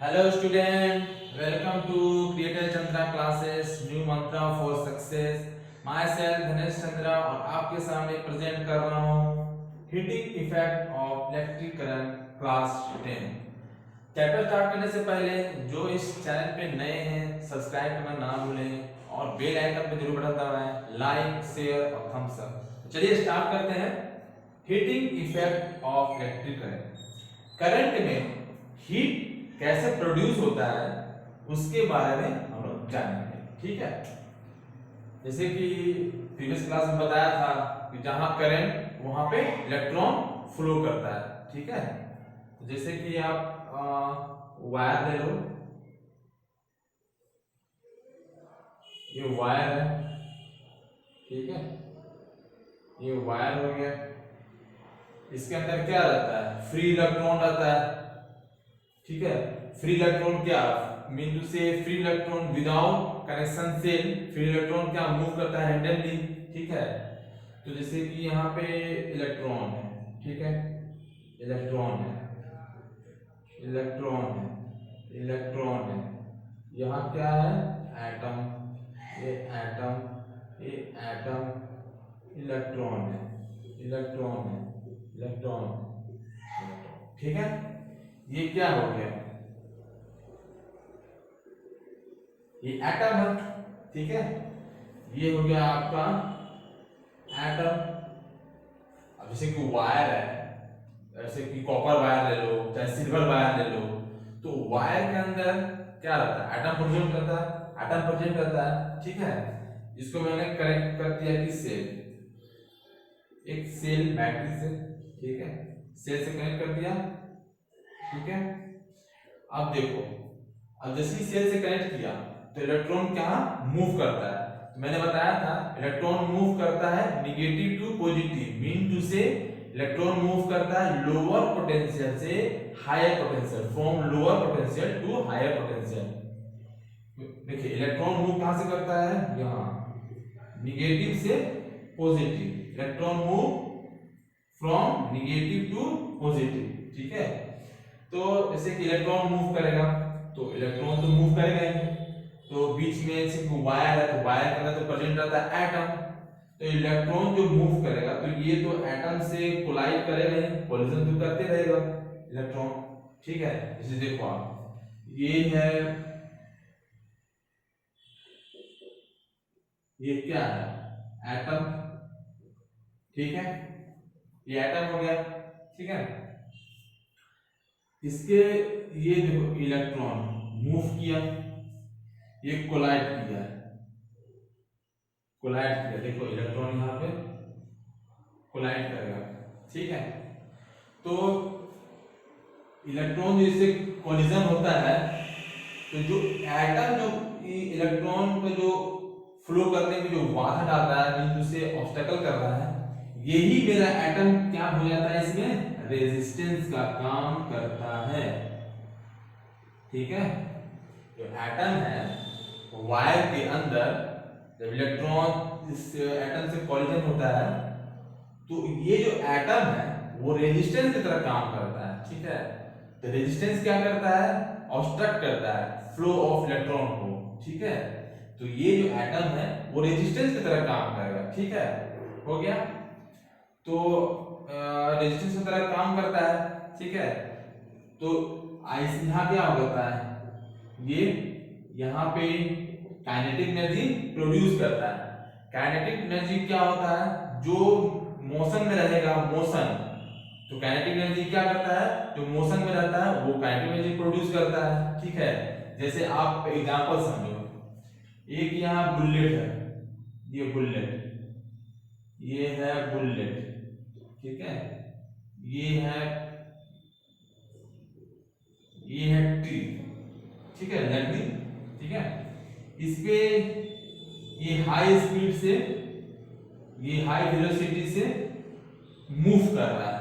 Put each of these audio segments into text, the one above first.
Hello student, welcome to Creator Chandra classes, new mantra for success. Myself Dhanesh Chandra और आपके सामने present कर रहा हूँ heating effect of electric current class 10। Chapter start करने से पहले जो इस चैनल पे नए हैं सब्सक्राइब करना ना भूलें और बेल आइकन पे जरूर बटन दबाएं, लाइक शेयर और थम्स अप। चलिए स्टार्ट करते हैं। Heating effect of electric current में हीट कैसे प्रोड्यूस होता है उसके बारे में हम लोग जानेंगे। ठीक है, जैसे कि प्रीवियस क्लास में बताया था कि जहां करंट वहां पे इलेक्ट्रॉन फ्लो करता है। ठीक है, तो जैसे कि आप वायर ले लो, ये वायर है। ठीक है, ये वायर हो गया, इसके अंदर क्या रहता है? फ्री इलेक्ट्रॉन रहता है। ठीक है, फ्री इलेक्ट्रॉन क्या mean to say free electron without connection cell free electron क्या मूव करता है रैंडमली। ठीक है, तो जैसे कि यहाँ पे इलेक्ट्रॉन है। ठीक है, इलेक्ट्रॉन है, इलेक्ट्रॉन है, इलेक्ट्रॉन है। यहाँ क्या है? एटम, ये एटम, ये एटम, इलेक्ट्रॉन है, इलेक्ट्रॉन है, इलेक्ट्रॉन। ठीक है, ये क्या हो गया? ये एटम है। ठीक है, ये हो गया आपका एटम। अब जैसे कि वायर है, जैसे कि कॉपर वायर ले लो चाहे सिल्वर वायर ले लो, तो वायर के अंदर क्या रहता है? एटम प्रेजेंट रहता है, एटम प्रेजेंट रहता है। ठीक है, इसको मैंने कनेक्ट कर दिया कि सेल, एक सेल बैटरी से। ठीक है, सेल से कनेक्ट कर दिया। ठीक है, अब देखो, अब जैसे सेल से कनेक्ट किया तो इलेक्ट्रॉन क्या मूव करता है। तो मैंने बताया था इलेक्ट्रॉन मूव करता है negative to positive, mean to say electron move करता है लोअर पोटेंशियल से higher potential, from lower potential to higher potential. देखिए इलेक्ट्रॉन मूव कहां से करता है? यहां निगेटिव से positive, electron move from negative to positive. ठीक है, तो जैसे कि इलेक्ट्रॉन मूव करेगा तो इलेक्ट्रॉन तो मूव करेगा ही, तो बीच में सिर्फ वायर है तो वायर के अंदर तो प्रेजेंट रहता है एटम। तो इलेक्ट्रॉन जो मूव करेगा तो ये तो एटम से कोलाइड करेगा ही, कोलिजन तो करते रहेगा इलेक्ट्रॉन। ठीक है, जैसे देखो आप, ये है, ये क्या है? एटम। ठीक है, ये एटम हो गया। ठीक है, इसके ये देखो इलेक्ट्रॉन मूव किया, ये कोलाइड किया, कोलाइड किया। देखो इलेक्ट्रॉन यहाँ पे कोलाइड करेगा। ठीक है, तो इलेक्ट्रॉन जैसे कोलिजन होता है तो जो एटम जो इलेक्ट्रॉन को जो फ्लो करने में जो बाधा डालता है, मीन उसे ऑब्स्टेकल कर रहा है, यही मेरा एटम क्या हो जाता है? इसमें रेजिस्टेंस का काम करता है। ठीक है, जो एटम है वायर के अंदर जब इलेक्ट्रॉन इस एटम से कोलिजन होता है तो ये जो एटम है वो रेजिस्टेंस की तरह काम करता है। ठीक है, तो रेजिस्टेंस क्या करता है? ऑब्स्ट्रक्ट करता है फ्लो ऑफ इलेक्ट्रॉन को। ठीक है, तो ये जो एटम है वो रेजिस्टेंस की तरह काम करेगा। ठीक है, हो गया, तो रेजिस्टेंस की तरह काम करता है। ठीक है, तो यहाँ क्या होता है? ये यहाँ पे काइनेटिक एनर्जी प्रोड्यूस करता है। काइनेटिक एनर्जी क्या होता है? जो मोशन में रहेगा, मोशन, तो काइनेटिक एनर्जी क्या करता है? जो मोशन में रहता है वो काइनेटिक एनर्जी प्रोड्यूस करता है। ठीक है, जैसे आप एग्जांपल समझो, एक यहाँ बुलेट है, ये बुलेट, ये है बुलेट। ठीक है, ये है ट्री। ठीक है, लकड़ी। ठीक है, इस पे ये हाई स्पीड से, ये हाई वेलोसिटी से मूव कर रहा है,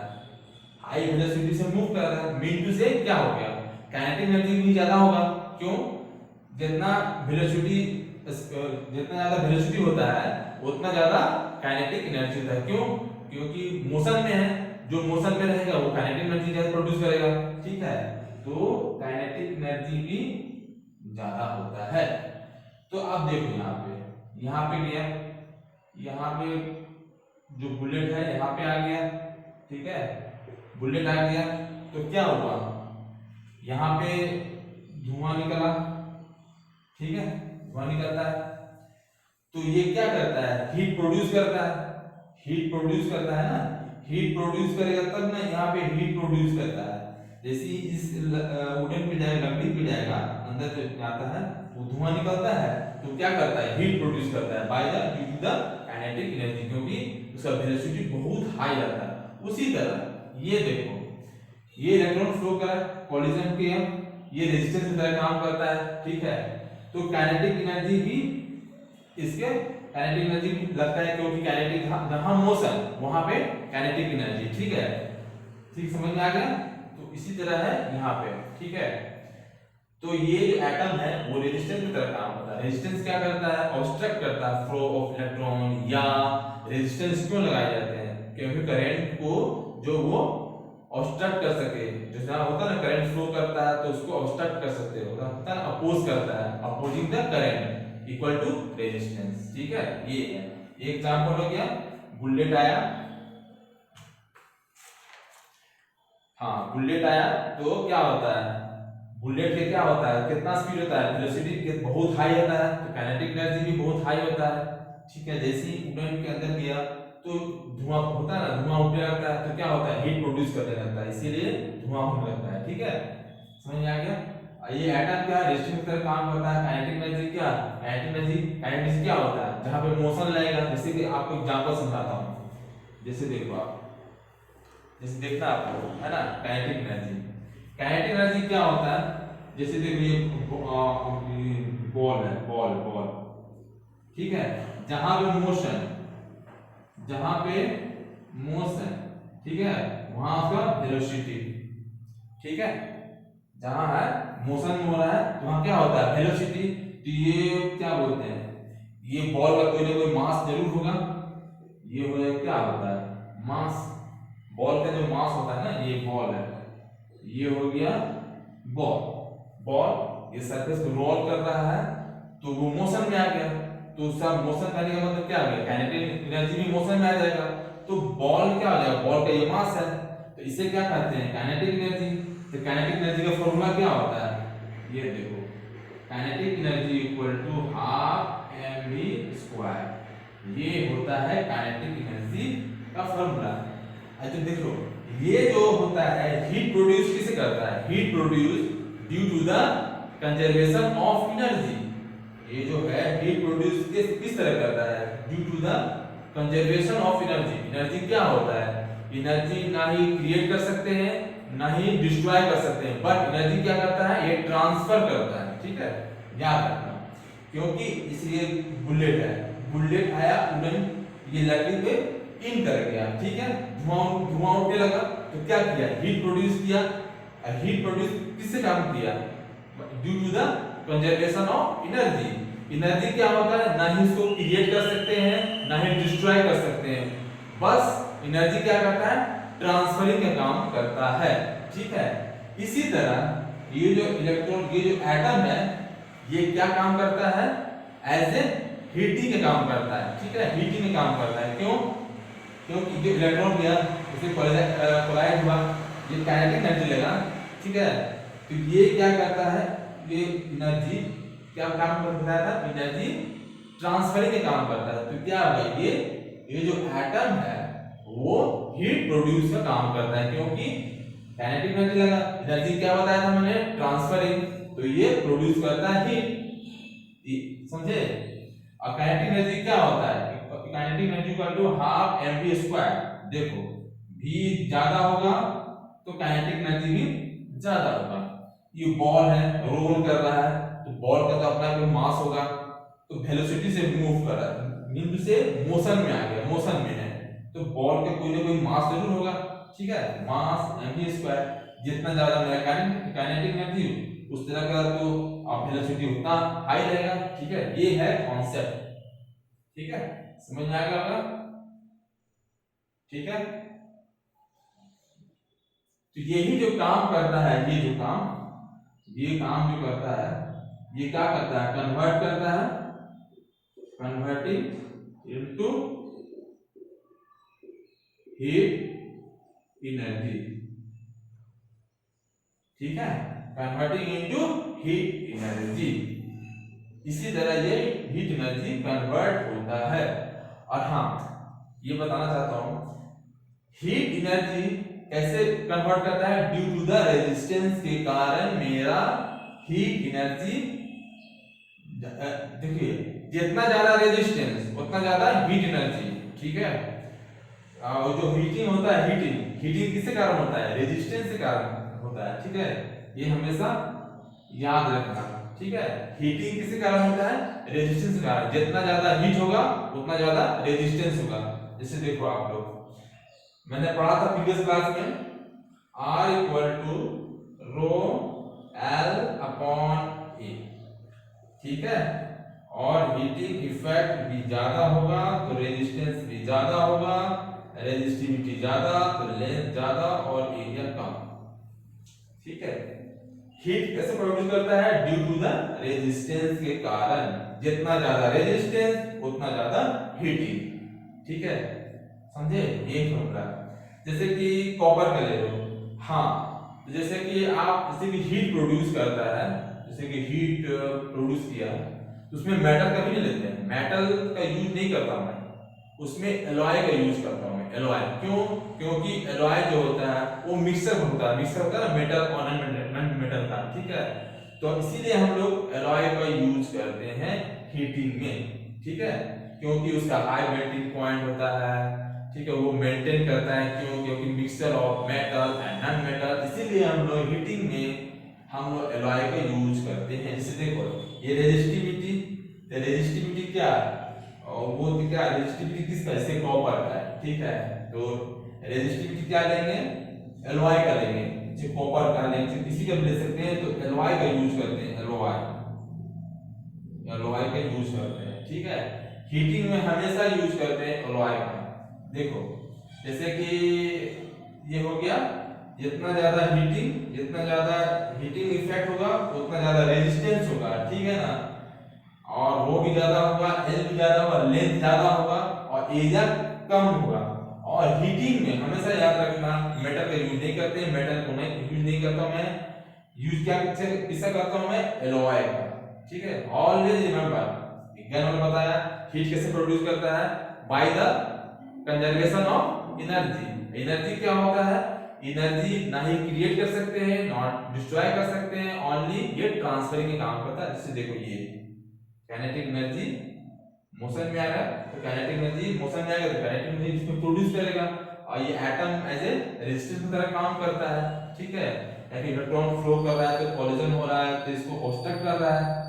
हाई वेलोसिटी से मूव कर रहा है, मीन टू से क्या हो गया? काइनेटिक एनर्जी भी ज्यादा होगा। क्यों? जितना वेलोसिटी, जितना ज्यादा वेलोसिटी होता है उतना ज्यादा काइनेटिक एनर्जी होता है। क्यों? क्योंकि मोशन में है, जो मोशन में रहेगा वो काइनेटिक एनर्जी ज्यादा प्रोड्यूस करेगा। ठीक है, तो काइनेटिक एनर्जी भी ज्यादा होता है। तो अब देखो यहाँ पे गया, यहाँ पे जो बुलेट है यहाँ पे आ गया, ठीक है, बुलेट आ गया, तो क्या हुआ, यहाँ पे धुआं निकला, ठीक है, धुआं निकलता है, तो ये क्या करता है, हीट प्रोड्यूस करता है, हीट प्रोड्यूस करता है ना, हीट प्रोड्यूस करेगा तब ना, यहाँ पे हीट प्रोड्यूस करता है। जैसे इस वुडन पे जाएगा, लकड़ी पे जाएगा, अंदर जो आता है वो धुआं निकलता है, तो क्या करता है, हीट प्रोड्यूस करता है by the due to the kinetic energy, क्योंकि उसका वेलोसिटी बहुत हाई रहता है। उसी तरह ये देखो, ये इलेक्ट्रॉन फ्लो कर कॉलिजन किया, ये रेजिस्टेंस की तरह काम करता है, ठीक है, तो काइनेटिक एनर्जी भी इसके काइनेटिक एनर्जी लगता है, क्योंकि काइनेटिक जहां मोशन वहां पे काइनेटिक एनर्जी, ठीक है, ठीक समझ में आ गया। तो इसी तरह है यहाँ पे, ठीक है, तो ये जो एटम है वो रेजिस्टेंस की तरह काम करता है। रेजिस्टेंस क्या करता है, ऑब्स्ट्रक्ट करता है फ्लो ऑफ इलेक्ट्रॉन, या रेजिस्टेंस क्यों लगाए जाते हैं, क्योंकि करंट को जो वो ऑब्स्ट्रक्ट कर सके, जैसा होता है ना करंट फ्लो करता है तो उसको ऑब्स्ट्रक्ट कर सकते हो, होता है अपोज करता है, opposing the current equal to resistance, ठीक है, ये है एक एग्जांपल हो गया। बुलेट आया, हाँ बुलेट आया तो क्या होता है, बुलेट के क्या होता है, कितना स्पीड होता है, वेलोसिटी बहुत हाई होता है, तो काइनेटिक एनर्जी भी बहुत हाई होता है, ठीक है। जैसे ही उड़न के अंदर गया तो धुआं होता है ना, धुआं उठने लगता है, तो क्या होता है, हीट प्रोड्यूस करने लगता है, इसीलिए धुआं होने लगता है, ठीक है, समझ में आ गया। ये एटम क्या रेजिस्टेंस की तरह काम करता है। काइनेटिक एनर्जी क्या, काइनेटिक क्या होता है, जहां पे मोशन लगेगा, जैसे कि आपको एग्जांपल समझाता हूं, जैसे देखो आप, जैसे देखना आपको है ना, काइनेटिक एनर्जी क्या होता है, जैसे देखो ये बॉल है, बॉल, ठीक है, जहां पे मोशन, ठीक है, वहां उसका वेलोसिटी, ठीक है, जहां है मोशन में हो रहा है तो वहां क्या होता है, वेलोसिटी, तो ये क्या बोलते हैं, ये बॉल का कोई ना कोई मास जरूर होगा, ये हो जाए क्या होता है, मास, बॉल का जो मास होता है ना, ये बॉल है, ये हो गया बॉल, ये सरफेस को रोल कर रहा है तो वो मोशन में आ गया, तो उसका मोशन करने का मतलब क्या आ गया, काइनेटिक एनर्जी भी मोशन में आ जाएगा, तो बॉल क्या हो जाएगा, बॉल का ये मास है, तो इसे क्या कहते हैं, काइनेटिक एनर्जी। तो काइनेटिक एनर्जी का फॉर्मूला क्या होता है, ये देखो, kinetic energy equal to half mv², ये होता है काइनेटिक एनर्जी का फॉर्मूला। अच्छा देखो, ये जो होता है हीट प्रोड्यूस किसे करता है, heat produce due to the conservation of energy, ये जो है हीट प्रोड्यूस किस तरह करता है, due to the conservation of energy. Energy क्या होता है, एनर्जी ना ही क्रिएट कर सकते हैं ना ही डिस्ट्रॉय कर सकते हैं, बट एनर्जी क्या करता है, ये ट्रांसफर करता है, ठीक है, याद रखना, क्योंकि इसलिए बुलेट है, बुलेट आया उड़न, ये लकड़ी पे इन कर गया, ठीक है, धुआं उठने लगा, तो क्या किया, हीट प्रोड्यूस किया, हीट प्रोड्यूस किससे काम किया, due to the conservation of energy. Energy क्या होता है, ना ही इसको क्रिएट कर सकते हैं ना ही डिस्ट्रॉय कर सकते हैं, बस एनर्जी क्या करता है, ट्रांसफरिंग का काम करता है, ठीक है। इसी तरह ये जो इलेक्ट्रॉन, ये जो एटम है, ये क्या काम करता है, एज ए हीटिंग का काम करता है, ठीक है, हीटिंग का काम करता है, क्यों, क्योंकि जो इलेक्ट्रॉन गया उसे कोलाइड हुआ, ये काइनेटिक एनर्जी लगा, ठीक है, तो ये क्या करता है, ये एनर्जी क्या काम करता है, एनर्जी ट्रांसफरिंग का काम करता है, तो क्या होगा, ये जो एटम है वो हीट प्रोड्यूस का काम करता है, क्योंकि काइनेटिक एनर्जी लगा, एनर्जी क्या बताया था मैंने, ट्रांसफरिंग, तो ये प्रोड्यूस करता है हीट, समझे। और काइनेटिक एनर्जी क्या होता है, kinetic energy equal to half mv², देखो v ज्यादा होगा तो काइनेटिक एनर्जी भी ज्यादा होगा। ये बॉल है, रोल कर रहा है, तो बॉल का तो अपना कोई मास होगा, तो वेलोसिटी से मूव कर रहा है, बिंदु से मोशन में आ गया, मोशन में है, तो बॉल के कोई ना कोई मास जरूर होगा, ठीक है, मास mv², जितना ज्यादा मेरा काइनेटिक एनर्जी उस तरह का तो वेलोसिटी उतना हाई रहेगा, ठीक है, ये है कॉन्सेप्ट, ठीक है, समझ में आ गया, ठीक है। तो यही जो काम करता है, ये काम जो करता है, ये क्या करता है, कन्वर्ट करता है, कन्वर्टिंग इनटू हीट एनर्जी। ठीक है, कन्वर्टिंग इनटू हीट एनर्जी। इसी तरह ये हीट एनर्जी कन्वर्ट होता है। और हाँ, ये बताना चाहता हूं हीट एनर्जी कैसे कन्वर्ट करता है, ड्यू टू द रेजिस्टेंस के कारण मेरा हीट एनर्जी, देखिए जितना ज्यादा रेजिस्टेंस उतना ज्यादा हीट एनर्जी। ठीक है, और जो हीटिंग होता है, हीटिंग किसके कारण होता है, रेजिस्टेंस के कारण होता है। ठीक है, ये हमेशा याद रखना। ठीक है, हीटिंग किसके कारण होता है, रेजिस्टेंस के कारण। जितना ज्यादा हीट होगा उतना ज्यादा रेजिस्टेंस होगा। जैसे देखो आप लोग, मैंने पढ़ा था प्रीवियस क्लास में R equal to rho L upon A. ठीक है, और हीटिंग इफेक्ट भी ज्यादा होगा तो रेजिस्टेंस भी ज्यादा होगा, रेजिस्टिविटी ज्यादा तो लेंथ ज्यादा और एरिया कम। ठीक है, हीट कैसे प्रोड्यूस करता है, ड्यू टू द रेजिस्टेंस के कारण। जितना ज्यादा रेजिस्टेंस उतना ज्यादा हीटिंग। ठीक है, समझे, ये फॉर्मूला। जैसे कि कॉपर का ले लो, हाँ, तो जैसे कि आप जैसे कि हीट प्रोड्यूस करता है, जैसे कि हीट प्रोड्यूस किया तो उसमें मेटल का भी नहीं लेते हैं, मेटल का यूज नहीं करता मैं, उसमें एलॉय का यूज करता हूँ मैं, एलॉय। क्यों, क्योंकि एलॉय जो होता है वो मिक्सर होता है ना मेटल और नॉन मेटल का। ठीक है, तो इसीलिए हम लोग एलॉय का यूज करते हैं हीटिंग में। ठीक है, क्योंकि उसका हाई मेल्टिंग पॉइंट होता है। ठीक है, वो मेंटेन करता है, क्यों, क्योंकि mixture of metal and non metal, इसीलिए हम लोग हीटिंग में हम लोग एलॉय का यूज करते हैं। जैसे देखो ये रेजिस्टिविटी, तो रेजिस्टिविटी क्या, और वो क्या, रेजिस्टिविटी किसका, इससे कॉपर का है। ठीक है, तो रेजिस्टिविटी क्या लेंगे, एलॉय का लेंगे, जो कॉपर का लेंगे, किसी का भी ले सकते हैं, तो एलॉय का यूज करते हैं, एलॉय का यूज करते हैं। ठीक है, हीटिंग में हमेशा यूज करते हैं एलॉय का। देखो जैसे कि ये हो गया, जितना ज्यादा हीटिंग इफेक्ट होगा उतना ज्यादा रेजिस्टेंस होगा। ठीक है ना, और वो भी ज्यादा होगा, एल भी ज्यादा होगा, लेंथ ज्यादा होगा और एरिया कम होगा। और हीटिंग में हमेशा याद रखना मेटल का यूज नहीं करते हैं, मेटल को मैं यूज नहीं करता हूं, मैं यूज क्या किसका करता हूं मैं, एलॉय का। ठीक है, ऑलवेज रिमेंबर, विज्ञान ने बताया हीट कैसे प्रोड्यूस करता है, by the conservation of energy. Energy क्या होता है, एनर्जी ना ही क्रिएट कर सकते हैं नॉट डिस्ट्रॉय कर सकते हैं, ओनली ये ट्रांसफरिंग का काम करता है। जैसे देखो ये काइनेटिक एनर्जी मोशन में आएगा, तो काइनेटिक एनर्जी मोशन में आएगा तो काइनेटिक एनर्जी इसमें प्रोड्यूस करेगा, और ये एटम एज ए रेजिस्टेंस की तरह काम करता है। ठीक है, यानी इलेक्ट्रॉन फ्लो कर रहा है तो कॉलिजन हो रहा है तो इसको ऑब्स्ट्रक्ट कर रहा है।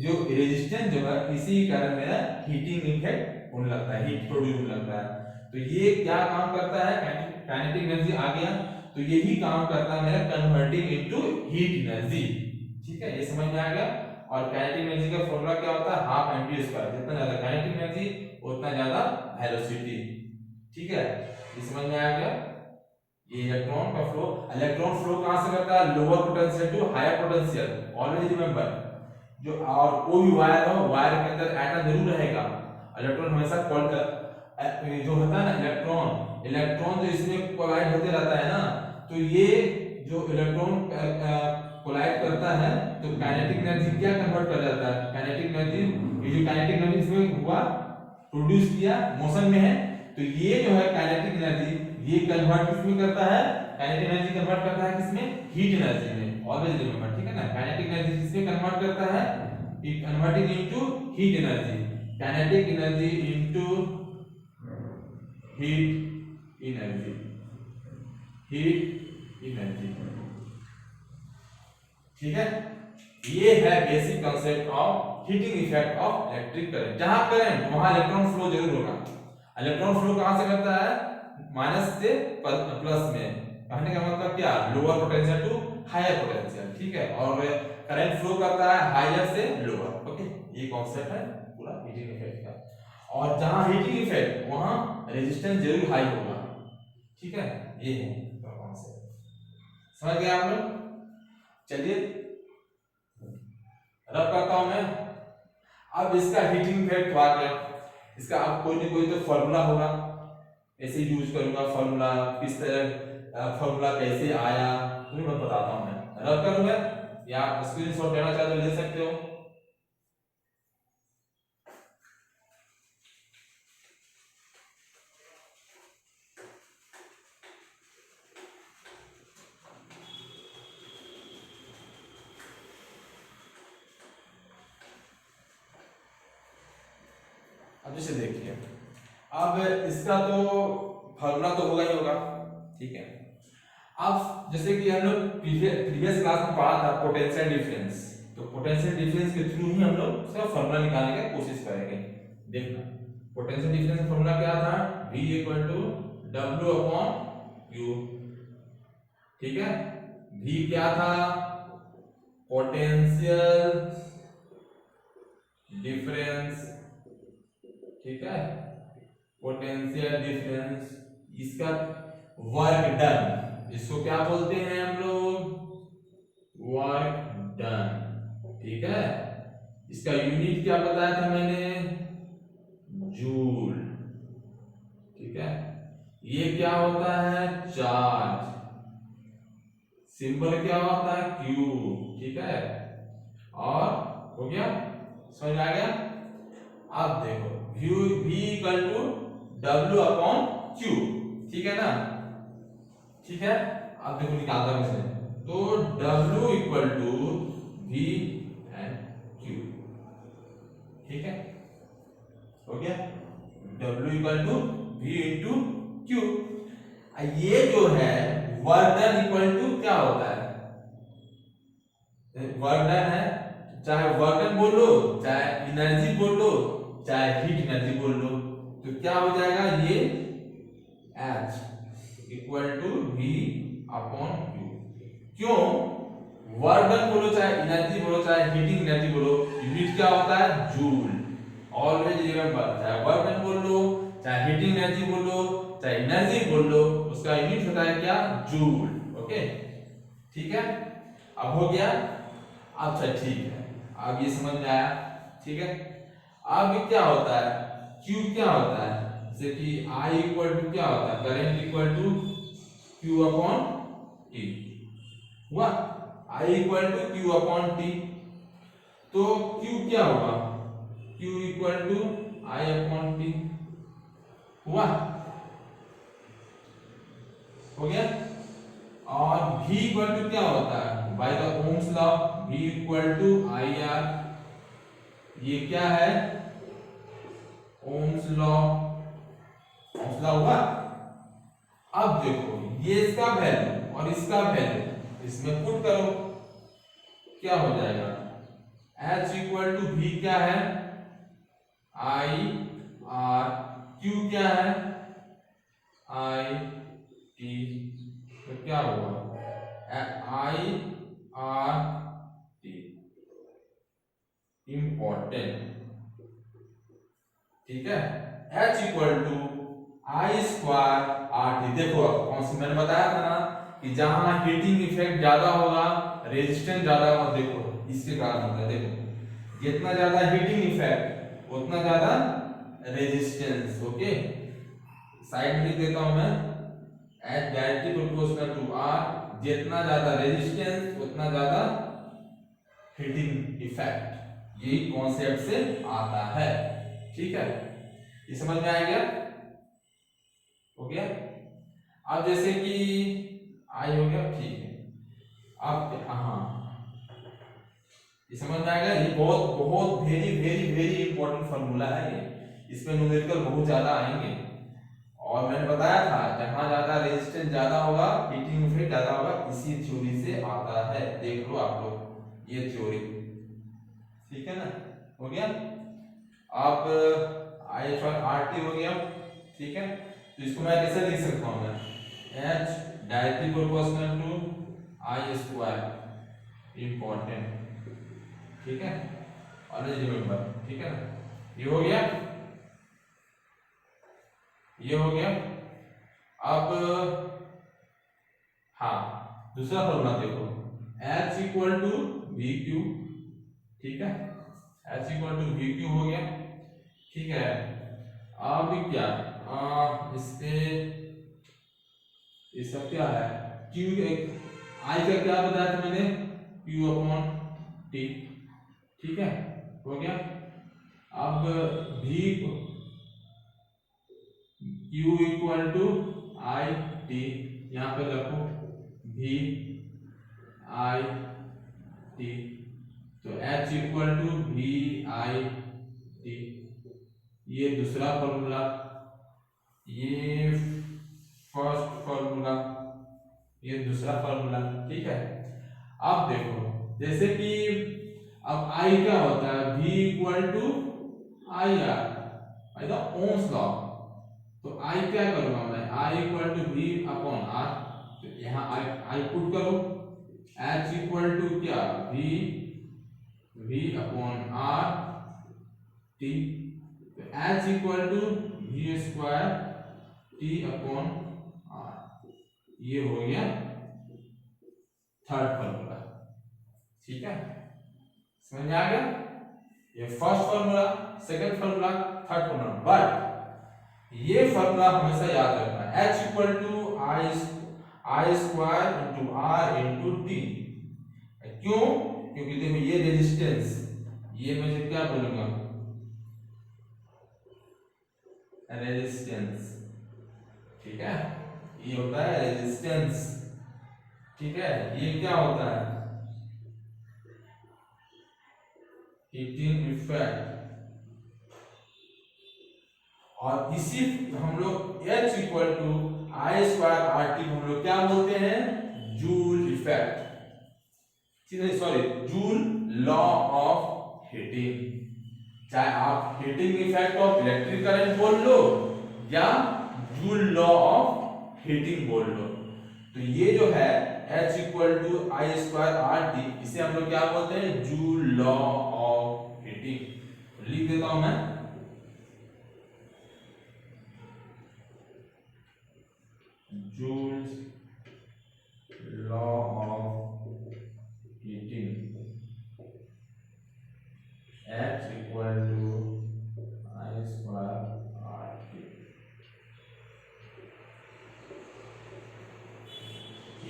जो रेजिस्टेंस जो है इसी कारण मेरा हीटिंग इफेक्ट होने लगता है, हीट प्रोड्यूस होने लगता है। तो ये क्या काम करता है, काइनेटिक एनर्जी आ गया, तो यही काम करता है मेरा कन्वर्टिंग इनटू हीट एनर्जी। ठीक है, ये समझ में आ गया। और काइनेटिक एनर्जी का फॉर्मूला क्या होता है, हाफ mv स्क्वायर, जितना ज्यादा काइनेटिक एनर्जी उतना ज्यादा वेलोसिटी। ठीक है, ये समझ में आ गया। ये इलेक्ट्रॉन फ्लो कहां से करता है, lower potential to higher potential. Always remember, जो और कोई भी वायर हो, वायर के अंदर एटम जरूर रहेगा। इलेक्ट्रॉन हमेशा जो होता है ना, इलेक्ट्रॉन जो इसमें कोलाइड होते रहता है ना, तो ये जो इलेक्ट्रॉन कोलाइड करता है तो काइनेटिक एनर्जी क्या कन्वर्ट कर जाता है, काइनेटिक एनर्जी, ये जो काइनेटिक एनर्जी इसमें हुआ प्रोड्यूस किया मोशन में है, तो ये जो है काइनेटिक एनर्जी ये कन्वर्ट किसमें करता है, काइनेटिक एनर्जी कन्वर्ट करता है किसमें, हीट एनर्जी में। ऑलवेज रिमेंबर, ठीक है ना, काइनेटिक एनर्जी किसमें कन्वर्ट करता है, converting into heat energy, kinetic energy into heat energy, ठीक है। ये है basic concept of heating effect of electric current. जहां करंट वहां इलेक्ट्रॉन फ्लो जरूर होगा। इलेक्ट्रॉन फ्लो कहां से करता है, माइनस से प्लस में। कहने का मतलब क्या, lower potential to higher potential. ठीक है, और करंट फ्लो करता है हायर से लोअर। ओके, ये कांसेप्ट है पूरा हीटिंग इफेक्ट का। और जहां हीटिंग इफेक्ट वहां रेजिस्टेंस जरूर हाई होगा। ठीक है, ये है कांसेप्ट। समझ गए आप लोग? चलिए रब करता हूं मैं। अब इसका हीटिंग इफेक्ट आ गया, इसका अब कोई ना कोई तो फॉर्मूला होगा, ऐसे यूज करूंगा फॉर्मूला, किस तरह फॉर्मूला कैसे आया तो मैं बताता हूं। मैं रब करूंगा या स्क्रीनशॉट लेना चाहे तो ले सकते हो। अब जैसे देखिए, अब इसका तो फॉर्मूला तो होगा ही होगा, ठीक है। अब जैसे कि हम लोग प्रीवियस क्लास में पढ़ा था पोटेंशियल डिफरेंस, तो पोटेंशियल डिफरेंस के थ्रू ही हम लोग उसका फॉर्मूला निकालने की कोशिश करेंगे। देखना पोटेंशियल डिफरेंस का फॉर्मूला क्या था, V = W अपॉन Q, ठीक है। V क्या था, पोटेंशियल डिफरेंस, ठीक है, पोटेंशियल डिफरेंस, इसका वर्क डन, इसको क्या बोलते हैं हम लोग, वर्क डन, ठीक है। इसका यूनिट क्या बताया था मैंने, जूल, ठीक है। ये क्या होता है, चार्ज, सिंबल क्या होता है, क्यू, ठीक है। और हो गया, समझ आ गया। अब देखो V = W अपॉन Q, ठीक है ना, ठीक है। अब देखो निकालता हूं इसे, तो W = V एंड Q, ठीक है, हो गया। W = V × Q। ये जो है वर्क डन इक्वल टू क्या होता है, वर्क डन है, चाहे वर्क डन बोल लो, चाहे एनर्जी बोल लो, चाहे हीट एनर्जी बोल लो, तो क्या हो जाएगा, ये H = V अपॉन Q। क्यों, वर्क डन बोलो, चाहे एनर्जी बोलो, चाहे हीटिंग एनर्जी बोलो, यूनिट क्या होता है, जूल। ऑलवेज रिमेंबर, चाहे वर्क डन बोल लो, चाहे हीटिंग एनर्जी बोल लो, चाहे एनर्जी बोल लो, उसका यूनिट होता है क्या, जूल। ओके, ठीक है। अब हो गया, अच्छा ठीक है, अब ये समझ में आया, ठीक है। अब क्या होता है, Q क्या होता है, जैसे कि I = क्या होता है, करंट = Q अपॉन T, हुआ, I = Q अपॉन T, तो Q क्या होगा, Q = I अपॉन T, हुआ, हो गया। और V = क्या होता है, by the Ohm's law, V = IR, ये क्या है, ओम्स लॉ, ओम्स लॉ हुआ। अब देखो ये इसका वैल्यू और इसका वैल्यू इसमें पुट करो, क्या हो जाएगा, H = V क्या है, IR, Q क्या है, IT, तो क्या होगा, IRT, इंपॉर्टेंट, ठीक है। H = I²RT, देखो कौन सी मैंने बताया था ना कि जहां हीटिंग इफेक्ट ज्यादा होगा, रेजिस्टेंस ज्यादा होगा, देखो इसके कारण होता है, देखो जितना ज्यादा हीटिंग इफेक्ट उतना ज्यादा रेजिस्टेंस। ओके, साइड में लिख देता हूं मैं, H directly proportional to R, जितना ज्यादा रेजिस्टेंस उतना ज्यादा हीटिंग इफेक्ट, यही कॉन्सेप्ट से आता है, ठीक है। ये समझ में आ गया, हो गया। अब जैसे कि आई हो गया, ठीक है। अब हाँ, ये समझ में आएगा, ये बहुत बहुत very very very important formula है ये, इसमें न्यूमेरिकल बहुत ज्यादा आएंगे। और मैंने बताया था जहां ज्यादा रेजिस्टेंस ज्यादा होगा, हीटिंग इफेक्ट ज्यादा होगा, इसी थ्योरी से आता है, देख लो आप लोग ये थ्योरी, ठीक है ना, हो गया। अब IR/RT हो गया, ठीक है। तो इसको मैं कैसे लिख सकता हूं, मैं H directly proportional to I², important, ठीक है, ऑलवेज रिमेंबर, ठीक है ना। ये हो गया, ये हो गया। अब हाँ, दूसरा फॉर्मूला देखो, H equal to V Q, ठीक है, H equal to V Q हो गया, ठीक है। अब क्या इसके इसका क्या है, Q I का क्या बताया था मैंने, Q अपॉन T, ठीक है, हो गया। अब V Q equal to I T, यहाँ पे रखो V I T, तो H equal to V I T, ये दूसरा फॉर्मूला, ये फर्स्ट फॉर्मूला, ये दूसरा फॉर्मूला, ठीक है। अब देखो जैसे कि अब I क्या होता है, V equal to I R, by the Ohm's law, तो I क्या करूंगा मैं, I equal to V upon R, तो यहाँ I पुट करो, H इक्वल टू क्या, V अपॉन R T, तो H equal to V square T upon R, ये हो गया थर्ड फॉर्मूला, ठीक है, समझ में आ गया। ये first formula, second formula, third formula, but ये फॉर्मूला हमेशा याद रखना है, H equal to I square into R into T, क्यों, क्योंकि देखो ये रेजिस्टेंस, ये मैं क्या बोलूंगा, रेजिस्टेंस, ठीक है, ये होता है रेजिस्टेंस, ठीक है, ये क्या होता है, हीटिंग इफेक्ट, और इसी हम लोग H equal to I square R T हम लोग क्या बोलते हैं, Joule effect, sorry Joule law of heating, चाहे आप heating effect of electric current बोल लो या जूल लॉ ऑफ हीटिंग बोल लो, तो ये जो है H equal to I square R T, इसे हम लोग क्या बोलते हैं, जूल लॉ ऑफ हीटिंग, लिख देता हूं मैं, Joule's law of heating, H equal to I square R T,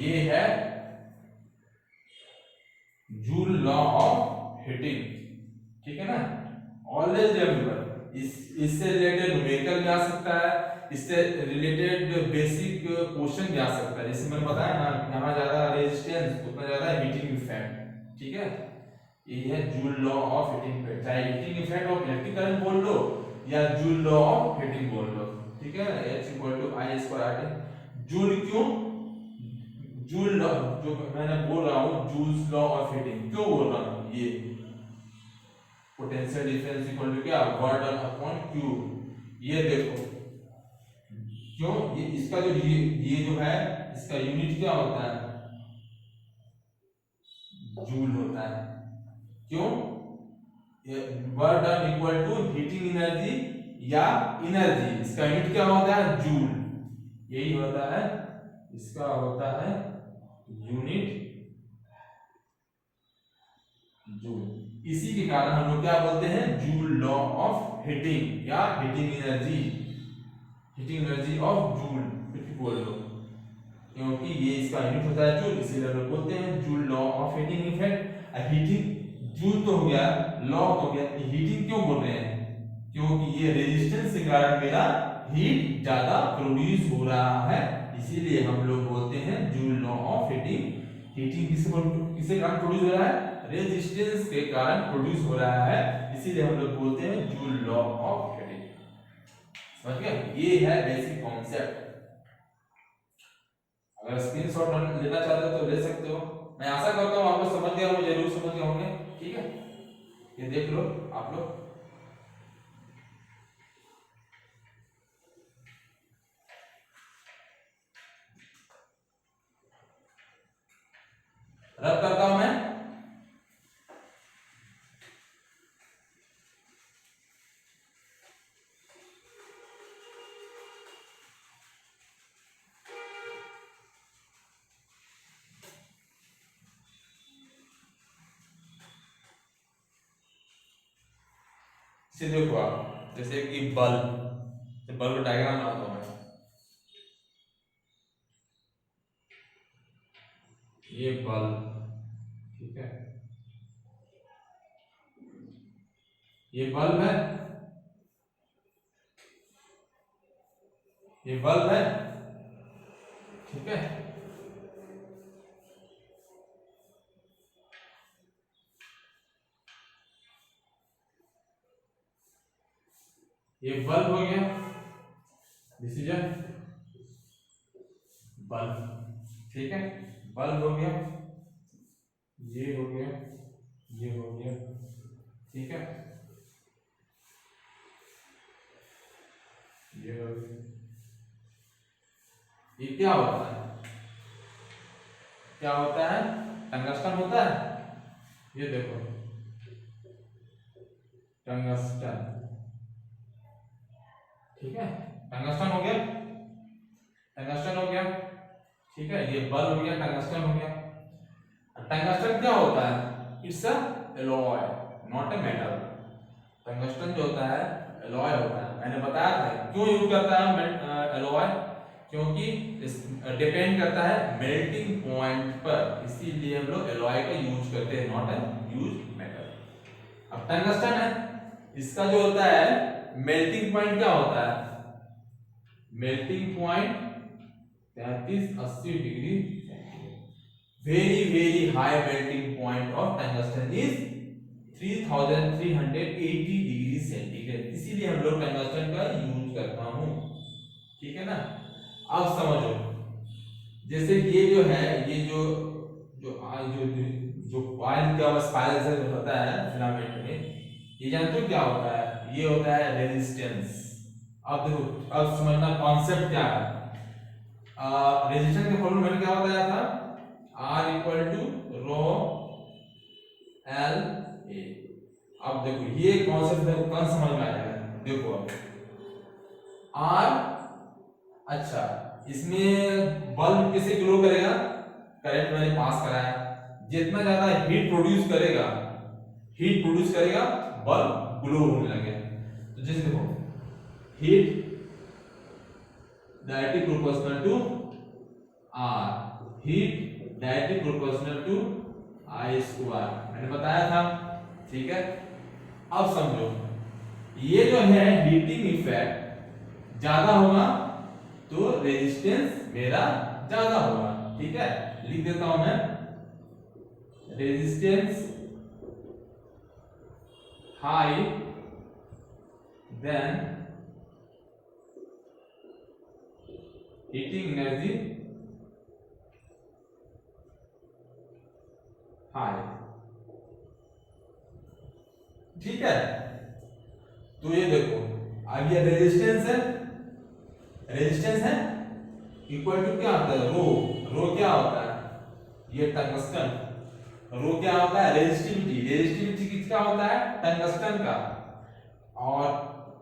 ये है जूल लॉ ऑफ हीटिंग, ठीक है ना। ऑलवेज रिमेंबर, इससे रिलेटेड न्यूमेरिकल भी आ सकता है, इससे रिलेटेड बेसिक क्वेश्चन भी आ सकता है, जैसे मैंने बताया ना, यहाँ ज्यादा रेजिस्टेंस उतना ज्यादा हीटिंग इफेक्ट, ठीक है, ये है Joule law of heating effect, चाहे heating effect of electric current बोल लो या जूल लॉ ऑफ हीटिंग बोल लो, ठीक है, H equal to I square R T, joule क्यों, जूल लॉ जो मैंने बोल रहा हूँ, जूल्स लॉ ऑफ हीटिंग क्यों बोल रहा हूँ, ये पोटेंशियल डिफरेंस इक्वल टू क्या, वर्क अपॉन क्यू, ये देखो क्यों, ये इसका जो ये जो है इसका यूनिट क्या होता है, जूल होता है, क्यों, work done equal to heating energy या एनर्जी, इसका यूनिट क्या होता है, जूल, यही होता है, इसका होता है यूनिट जूल, इसी के कारण हम लोग क्या बोलते हैं, जूल लॉ ऑफ हीटिंग या हीटिंग एनर्जी ऑफ जूल, कुछ भी बोल लो, क्योंकि ये इसका यूनिट होता है जूल, इसीलिए हम लोग बोलते हैं joule law of heating effect. Heating joule तो हो गया, लॉ तो हो गया, हीटिंग क्यों बोल रहे हैं, क्योंकि ये रेजिस्टेंस के कारण मेरा हीट ज्यादा प्रोड्यूस हो रहा है, इसीलिए हम लोग बोलते हैं joule law of heating. Heating किसके कारण प्रोड्यूस हो रहा है, रेजिस्टेंस के कारण प्रोड्यूस हो रहा है, इसीलिए हम लोग बोलते हैं जूल लॉ ऑफ हीटिंग, समझ गए, ये है बेसिक कॉन्सेप्ट। अगर स्क्रीनशॉट लेना चाहते हो तो ले सकते हो, मैं आशा करता हूँ आप लोग समझ गए होंगे, जरूर समझ गए होंगे, ठीक है, ये देख लो आप लोग, रब करता हूं मैं, इसे देखो आप, जैसे कि बल्ब, बल्ब डायग्राम बनाता हूं मैं। ये बल्ब, ठीक है, ये बल्ब है, ये बल्ब है, ठीक है। ये बल्ब हो गया, दिस इज अ बल्ब, ठीक है, बल्ब हो गया, ये हो गया, ये हो गया, ठीक है, ये हो गया। ये क्या होता है, क्या होता है, टंगस्टन होता है। ये देखो टंगस्टन, ठीक है, टंगस्टन हो गया, टंगस्टन हो गया, ठीक है। ये बल्ब हो गया, टंगस्टन हो गया। टंगस्टन क्या होता है, it's a alloy not a metal. Tungsten जो होता है एलॉय होता है, मैंने बताया था क्यों यूज करता है एलॉय, क्योंकि डिपेंड करता है मेल्टिंग पॉइंट पर, इसीलिए हम लोग एलॉय का यूज करते हैं, नॉट ए यूज मेटल। अब टंगस्टन है, इसका जो होता है मेल्टिंग पॉइंट क्या होता है, melting point 3380 degree, very very high melting point of tungsten is 3380 degree centigrade, इसीलिए हम लोग टंगस्टन का यूज करता हूं, ठीक है ना। अब समझो, जैसे ये जो है, ये जो जो जो जो कॉइल का स्पाइरल से होता है फिलामेंट में, ये जानते हो क्या होता है, ये होता है रेजिस्टेंस। अब देखो, अब समझना कॉन्सेप्ट क्या है। रेजिस्टेंस का फॉर्मूला मैंने क्या बताया था, R equal to rho L A. अब देखो ये कॉन्सेप्ट देखो कौन समझ में आएगा, देखो अब R, अच्छा इसमें बल्ब कैसे ग्लो करेगा, करंट मैंने पास कराया, जितना ज्यादा हीट प्रोड्यूस करेगा, हीट प्रोड्यूस करेगा, बल्ब ग्लो होने लगेगा। तो जैसे देखो heat directly proportional to R, heat directly proportional to I square, मैंने बताया था, ठीक है। अब समझो, ये जो है हीटिंग इफेक्ट ज्यादा होगा तो रेजिस्टेंस मेरा ज्यादा होगा, ठीक है। लिख देता हूं मैं, resistance high then heating energy high, ठीक है। तो ये देखो, अब ये रेजिस्टेंस है, रेजिस्टेंस है इक्वल टू क्या होता है, रो, रो क्या होता है, ये टंगस्टन, रो क्या होता है, रेजिस्टिविटी, रेजिस्टिविटी किसका होता है, टंगस्टन का, और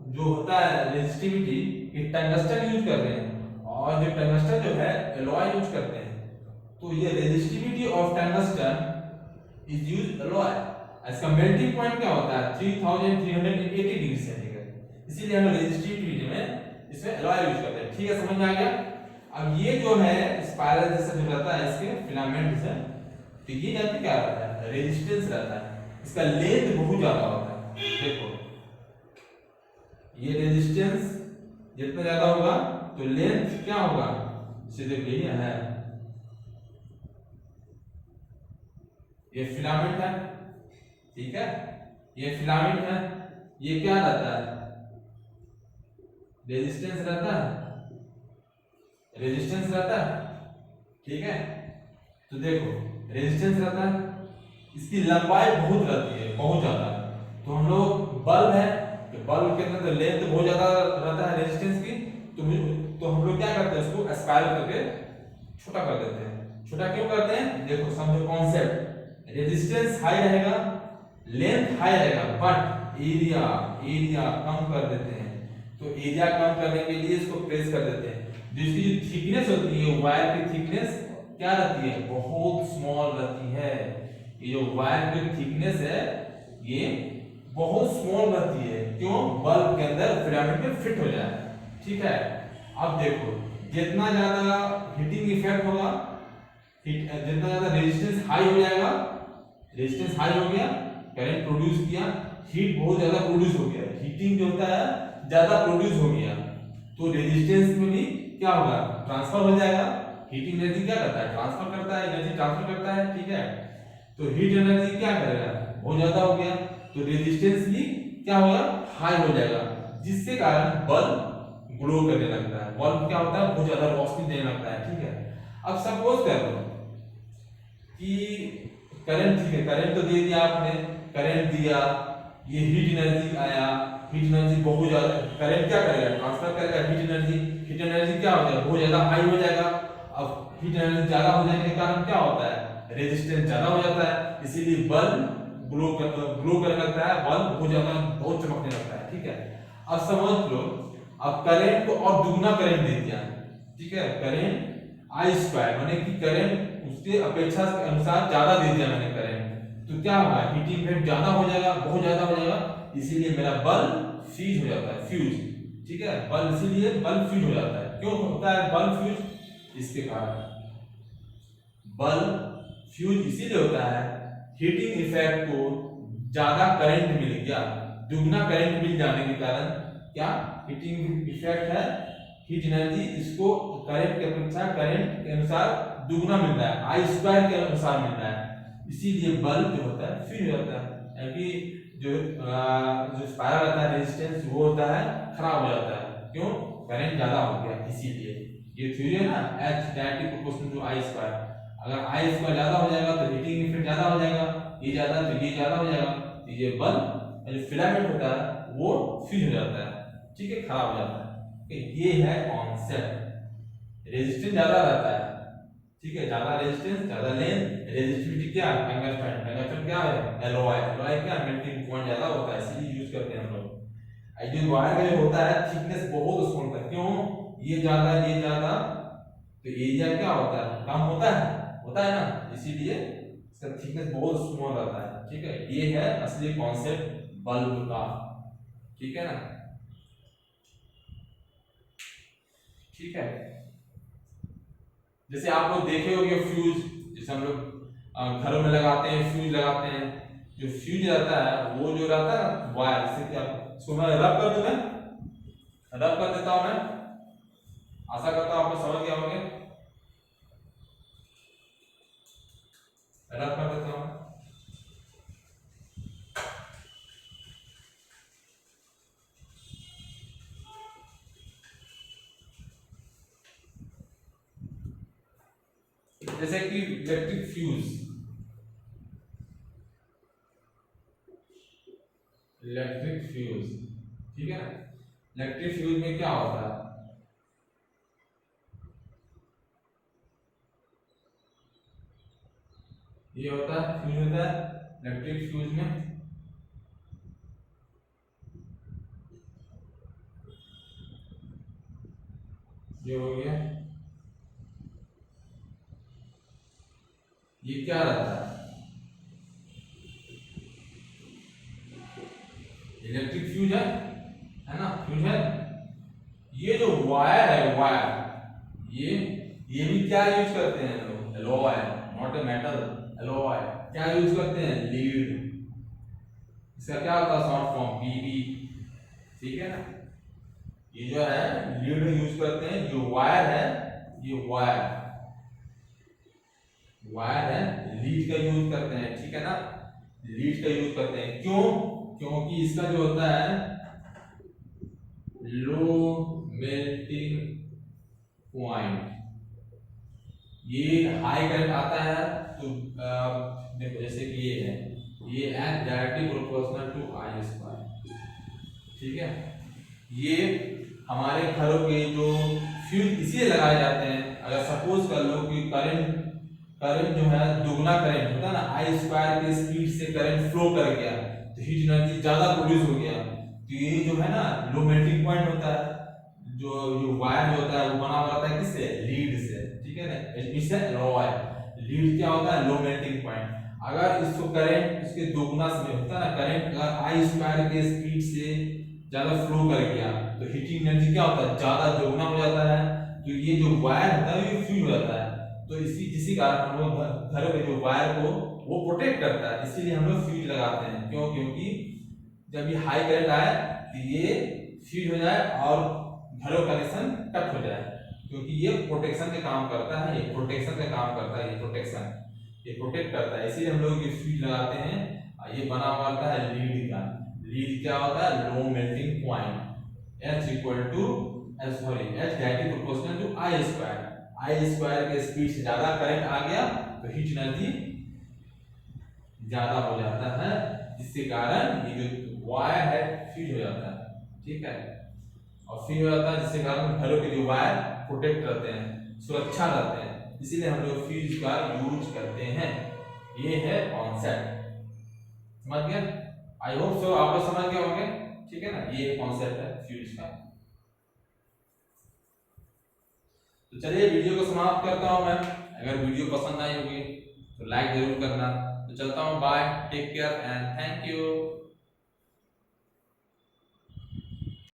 जो होता है रेजिस्टिविटी, ये टंगस्टन यूज कर रहे हैं, और जो टंगस्टन जो है एलॉय यूज करते हैं, तो ये resistivity of tungsten is use alloy. इसका मेल्टिंग पॉइंट क्या होता है, 3380 डिग्री सेंटीग्रेड, इसीलिए हम रेजिस्टिविटी में इसमें एलॉय यूज करते हैं, ठीक है, समझ में आ गया। अब ये जो है स्पाइरल जैसा जो रहता है इसके फिलामेंट से, तो ये जानते क्या रहता है, रेजिस्टेंस रहता है, इसका लेंथ बहुत ज्यादा होता है। देखो ये रेजिस्टेंस जितना ज्यादा होगा तो लेंथ क्या होगा, सीधे यही है, ये फिलामेंट है, ठीक है, ये फिलामेंट है, ये क्या रहता है, रेजिस्टेंस रहता है, रेजिस्टेंस रहता है, ठीक है। तो देखो रेजिस्टेंस रहता है, इसकी लंबाई बहुत रहती है, बहुत ज्यादा, तो हम लोग बल्ब है, तो बल्ब के अंदर लेंथ बहुत ज्यादा रहता है रेजिस्टेंस की, तो हम लोग क्या करते हैं, उसको स्पाइरल करके छोटा कर देते हैं। छोटा क्यों करते हैं, देखो समझो कॉन्सेप्ट, रेजिस्टेंस हाई रहेगा, लेंथ हाई रहेगा, बट एरिया एरिया कम कर देते हैं, तो एरिया कम करने के लिए इसको प्रेस कर देते हैं, जो इसकी जो थिकनेस होती है, वायर की थिकनेस क्या रहती है, बहुत स्मॉल रहती है। ये जो वायर की थिकनेस है ये बहुत स्मॉल रहती है, क्यों? बल्ब के अंदर फिलामेंट में फिट हो जाए, ठीक है। अब देखो जितना ज्यादा हीटिंग इफेक्ट होगा, जितना ज्यादा रेजिस्टेंस हाई हो जाएगा, रेजिस्टेंस हाई हो गया, करंट प्रोड्यूस किया, हीट बहुत ज्यादा प्रोड्यूस हो गया, हीटिंग जो होता है ज्यादा प्रोड्यूस हो गया, तो रेजिस्टेंस में भी क्या होगा? ट्रांसफर हो जाएगा। हीटिंग एनर्जी क्या करता है? ट्रांसफर करता है, एनर्जी ट्रांसफर करता है, ठीक है। तो हीट एनर्जी क्या करेगा? बहुत ज्यादा हो गया, तो रेजिस्टेंस भी क्या होगा? हाई हो जाएगा, जिससे कारण बल्ब ग्लो करने लगता है। बल्ब क्या होता है? बहुत ज्यादा रोशनी देने लगता है, ठीक है। अब सपोज कर लो कि करंट, ठीक है, करंट तो दे दिया आपने, करंट दिया, ये हीट एनर्जी आया, हीट एनर्जी बहुत ज्यादा, करंट क्या करेगा? ट्रांसफर करेगा हीट एनर्जी, हीट एनर्जी क्या हो जाएगा? बहुत ज्यादा हाई हो जाएगा। अब हीट एनर्जी ज्यादा हो जाने के कारण क्या होता है? रेजिस्टेंस ज्यादा हो जाता है, इसीलिए बल्ब ग्लो करने लगता है, बल्ब बहुत ज्यादा बहुत चमकने लगता है, ठीक है। अब समझ लो, अब करंट को और दुगना करंट दे दिया, ठीक है, करंट आई स्क्वायर, माने कि करंट उसके अपेक्षा के अनुसार ज्यादा दे दिया मैंने करंट, तो क्या होगा? हीटिंग इफेक्ट ज्यादा हो जाएगा, बहुत ज्यादा हो जाएगा, इसीलिए मेरा बल्ब फ्यूज हो जाता है, फ्यूज, ठीक है। बल्ब, इसीलिए बल्ब फ्यूज हो जाता है। क्यों होता है बल्ब फ्यूज? इसके कारण बल्ब फ्यूज इसीलिए होता है, हीटिंग इफेक्ट को ज्यादा करंट मिल गया, दुगना करंट मिल जाने के कारण क्या हीटिंग इफेक्ट है, हीट एनर्जी इसको करंट के अपेक्षा करंट के अनुसार दुगना मिल रहा है, आई स्क्वायर के अनुसार मिल रहा है, इसीलिए बल्ब जो होता है फ्यूज होता है, यानी जो स्पायरल रहता है रेजिस्टेंस वो होता है खराब हो जाता है, क्यों? करंट ज्यादा हो गया, इसीलिए ये थ्योरी है ना, H directly proportional to I square. अगर आई स्क्वायर ज्यादा हो जाएगा तो हीटिंग इफेक्ट ज्यादा हो जाएगा, ये ज्यादा तो ये ज्यादा हो जाएगा, तो ये बल्ब जो फिलामेंट होता है वो फ्यूज हो जाता है, ठीक है, खराब हो जाता है। ये है कॉन्सेप्ट। रेजिस्टेंस ज्यादा रहता है, ठीक है, ज्यादा रेजिस्टेंस ज्यादा लेंथ, रेजिस्टिविटी क्या है? टंगस्टन, टंगस्टन क्या है? एलॉय, एलॉय क्या मेल्टिंग पॉइंट ज्यादा होता है, इसीलिए यूज करते हैं हम लोग। जो वायर का जो होता है थिकनेस बहुत स्मॉल होता है, क्यों? ये ज्यादा तो एरिया क्या होता है? कम होता है ना, इसीलिए इसका थिकनेस बहुत स्मॉल रहता है, ठीक है। ये है असली कॉन्सेप्ट बल्ब का, ठीक है ना, ठीक है। जैसे आप लोग देखे होंगे फ्यूज, जैसे हम लोग घरों में लगाते हैं, फ्यूज लगाते हैं, जो फ्यूज रहता है वो जो रहता है ना वायर, जैसे कि आप इसको मैं रब कर दूं, मैं रब कर देता हूं, मैं आशा करता हूं आप लोग समझ गए होंगे, रब कर देता हूं। जैसे कि इलेक्ट्रिक फ्यूज, इलेक्ट्रिक फ्यूज, ठीक है ना, इलेक्ट्रिक फ्यूज में क्या होता है? ये होता है फ्यूज, होता है इलेक्ट्रिक फ्यूज में ये हो गया, ये क्या रहता है? इलेक्ट्रिक फ्यूज है ना, फ्यूज है। ये जो वायर है, वायर, ये भी क्या यूज करते हैं लोग? Alloy, not a metal, alloy क्या यूज करते हैं? लीड, इसका क्या होता है? शॉर्ट फॉर्म पीबी, ठीक है ना। ये जो है लीड यूज करते हैं, जो वायर है ये वायर है, लीड का यूज करते हैं, ठीक है ना, लीड का यूज करते हैं, क्यों? क्योंकि इसका जो होता है लो मेल्टिंग पॉइंट, ये हाई करंट आता है तो देखो जैसे कि ये है, ये H directly proportional to I square, ठीक है। ये हमारे घरों के जो फ्यूज इसलिए लगाए जाते हैं, अगर सपोज कर लो कि करंट जो है दुगना करंट होता है ना, आई स्क्वायर के स्पीड से करंट फ्लो कर गया तो हीट एनर्जी ज्यादा प्रोड्यूस हो गया, तो ये जो है ना लो मेल्टिंग पॉइंट होता है, जो वायर जो होता है वो बना हुआ रहता है किससे? लीड से, ठीक है ना, इससे एलॉय, लीड क्या होता है? Low melting point. अगर इसको करंट इसके दोगुना समय होता है ना, करंट अगर आई स्क्वायर के स्पीड से ज्यादा फ्लो कर गया तो हीटिंग एनर्जी क्या होता है, ज्यादा दोगुना हो जाता है। तो ये जो वायर होता है ये फ्यूज हो जाता है। तो इसी कारण हम लोग घरों के जो वायर को वो प्रोटेक्ट करता है, इसीलिए हम लोग फ्यूज लगाते हैं। क्यों? क्योंकि जब ये हाई करंट आए तो ये फ्यूज हो जाए और घरों का कनेक्शन कट हो जाए, क्योंकि ये प्रोटेक्शन का काम करता है। ये प्रोटेक्शन का काम करता है, ये प्रोटेक्ट करता है, इसीलिए हम लोग ये फ्यूज लगाते हैं। ये बना हुआ होता है लीड का। लीड क्या होता है? Low melting point. H equal to H directly proportional to I square. I square के स्पीड से ज्यादा करंट आ गया तो हीट एनर्जी ज्यादा हो जाता है, जिसके कारण ये जो वायर है फ्यूज हो जाता है। ठीक है, और फ्यूज हो जाता है जिसके कारण घरों के जो वायर प्रोटेक्ट रहते हैं, सुरक्षा रहते हैं, इसीलिए हम लोग फ्यूज का यूज करते हैं। ये है कॉन्सेप्ट, समझ गए? आई होप सो आप लोग समझ गए होंगे। ठीक है ना, ये कॉन्सेप्ट है फ्यूज का। तो चलिए वीडियो को समाप्त करता हूं मैं। अगर वीडियो पसंद आई होगी तो लाइक जरूर करना। तो चलता हूं, bye, take care and thank you.